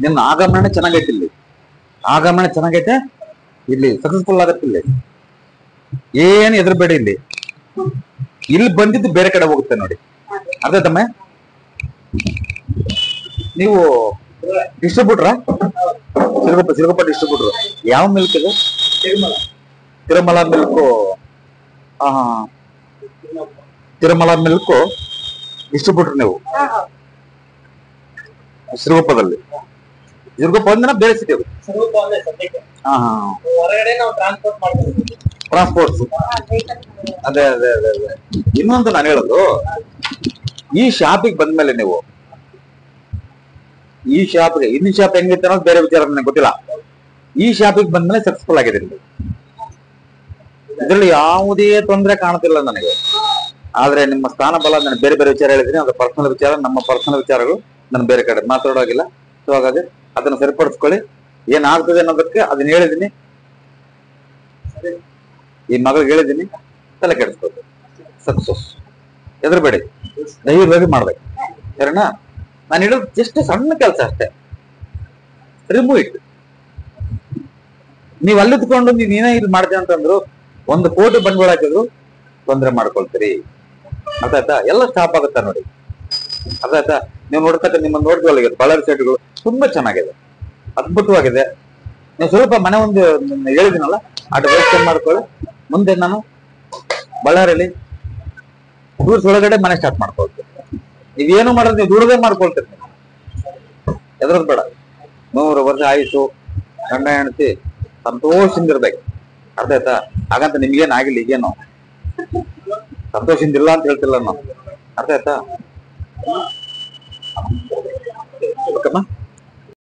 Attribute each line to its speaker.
Speaker 1: ನಿನ್ನ ಆಗಮನ ಚೆನ್ನಾಗೈತಿ ಇಲ್ಲಿ, ಆಗಮನ ಚೆನ್ನಾಗೈತೆ ಇಲ್ಲಿ, ಸಕ್ಸಸ್ಫುಲ್ ಆಗತ್ತೆ ಇಲ್ಲಿ, ಏನು ಹೆದರ್ಬೇಡಿ ಇಲ್ಲಿ. ಇಲ್ಲಿ ಬಂದಿದ್ದು ಬೇರೆ ಕಡೆ ಹೋಗುತ್ತೆ ನೋಡಿ, ಅರ್ಥ ತಮ್ಮ. ನೀವು ಡಿಸ್ಟ್ರಿಬ್ಯೂಟ್ರ ಸಿರುಗುಪ್ಪ ಡಿಸ್ಟ್ರಿಬ್ಯೂಟ್ರು. ಯಾವ ಮಿಲ್ಕ್ ಇದು? Tirumala milk. Tirumala milk distributor ನೀವು ಸಿರುಗುಪ್ಪದಲ್ಲಿ. ಸಿರುಗುಪ್ಪ ಒಂದಿನ ಬೇರೆ ಸಿಟಿ ಅದು. ಟ್ರಾನ್ಸ್ಪೋರ್ಟ್ಸ್. ಅದೇ ಅದೇ ಅದೇ ಅದೇ. ಇನ್ನೊಂದು ನಾನು ಹೇಳೋದು, ಈ ಶಾಪಿಗೆ ಬಂದ್ಮೇಲೆ ನೀವು ಈ ಶಾಪ್ಗೆ, ಇನ್ನಿ ಶಾಪ್ ಹೆಂಗಿತ್ತು ಅನ್ನೋದು ಬೇರೆ ವಿಚಾರ, ನನಗೆ ಗೊತ್ತಿಲ್ಲ. ಈ ಶಾಪಿಗೆ ಬಂದ್ಮೇಲೆ ಸಕ್ಸಸ್ಫುಲ್ ಆಗಿದೆ. ಇದರಲ್ಲಿ ಯಾವುದೇ ತೊಂದರೆ ಕಾಣ್ತಿಲ್ಲ ನನಗೆ. ಆದ್ರೆ ನಿಮ್ಮ ಸ್ಥಾನ ಬಲ, ನಾನು ಬೇರೆ ಬೇರೆ ವಿಚಾರ ಹೇಳಿದ್ದೀನಿ, ಅದು ಪರ್ಸನಲ್ ವಿಚಾರ, ನಮ್ಮ ಪರ್ಸನಲ್ ವಿಚಾರಗಳು. ನಾನು ಬೇರೆ ಕಡೆ ಮಾತಾಡೋಗಿಲ್ಲ. ಸೊ ಹಾಗಾಗಿ ಅದನ್ನ ಸರಿಪಡಿಸ್ಕೊಳ್ಳಿ. ಏನಾಗ್ತದೆ ಅನ್ನೋದಕ್ಕೆ ಅದನ್ನ ಹೇಳಿದ್ದೀನಿ, ಈ ಮಗಳಿಗೆ ಹೇಳಿದ್ದೀನಿ, ತಲೆ ಕೆಡಿಸ್ಬೇಕು. ಸಕ್ಸಸ್ ಹೆದರ್ಬೇಡಿ, ಧೈರ್ಯವಾಗಿ ಮಾಡ್ಬೇಕು. ಸರಿನಾ? ನಾನು ಹೇಳೋದು ಜಸ್ಟ್ ಸಣ್ಣ ಕೆಲಸ ಅಷ್ಟೇ. Remove it. ನೀವು ಅಲ್ಲಿದ್ಕೊಂಡು ನೀನೇ ಇಲ್ಲಿ ಮಾಡ್ತೀವಿ ಅಂತಂದ್ರು, 1 ಕೋಟಿ ಬಂಡವಾಳ ಹಾಕಿದ್ರು ತೊಂದರೆ ಮಾಡ್ಕೊಳ್ತೀರಿ. ಅರ್ಥ ಆಯ್ತಾ? ಎಲ್ಲ ಸ್ಟಾಪ್ ಆಗುತ್ತೆ ನೋಡಿ. ಅರ್ಥ ಆಯ್ತಾ? ನೀವು ನೋಡ್ತಕ್ಕ ನಿಮ್ಮ ನೋಡ್ಕೊಳ್ಳಿ, ಬಳ್ಳಾರಿ ಸೈಟ್ಗಳು ತುಂಬಾ ಚೆನ್ನಾಗಿದೆ, ಅದ್ಭುತವಾಗಿದೆ. ನೀವು ಸ್ವಲ್ಪ ಮನೆ ಒಂದು ಹೇಳಿದಿನಲ್ಲ, ಅటు ವ್ಯವಸ್ಥೆ ಮಾಡ್ಕೊಳ್ಳಿ. ಮುಂದೆ ನಾನು ಬಳ್ಳಾರಿಯಲ್ಲಿ ಟೂರ್ಸ್ ಒಳಗಡೆ ಮನೆ ಸ್ಟಾರ್ಟ್ ಮಾಡ್ಕೊಳ್ತೀನಿ. ನೀವೇನು ಮಾಡೋದು, ನೀವು ದುಡ್ದೇ ಮಾಡ್ಕೊಳ್ತೀರಿ. ಎದ್ರದ್ ಬೇಡ. 100 ವರ್ಷ ಆಯ್ತು, ಗಂಡ ಹೆಂಡತಿ ಸಂತೋಷದಿಂದ ಇರ್ಬೇಕು. ಅರ್ಥ ಆಯ್ತಾ? ಹಾಗಂತ ನಿಮ್ಗೇನ್ ಆಗಿಲ್ಲ, ಈಗೇನು ಸಂತೋಷದಿಂದ ಇಲ್ಲ ಅಂತ ಹೇಳ್ತಿಲ್ಲ ನಾನು. ಅರ್ಥ ಆಯ್ತಾ?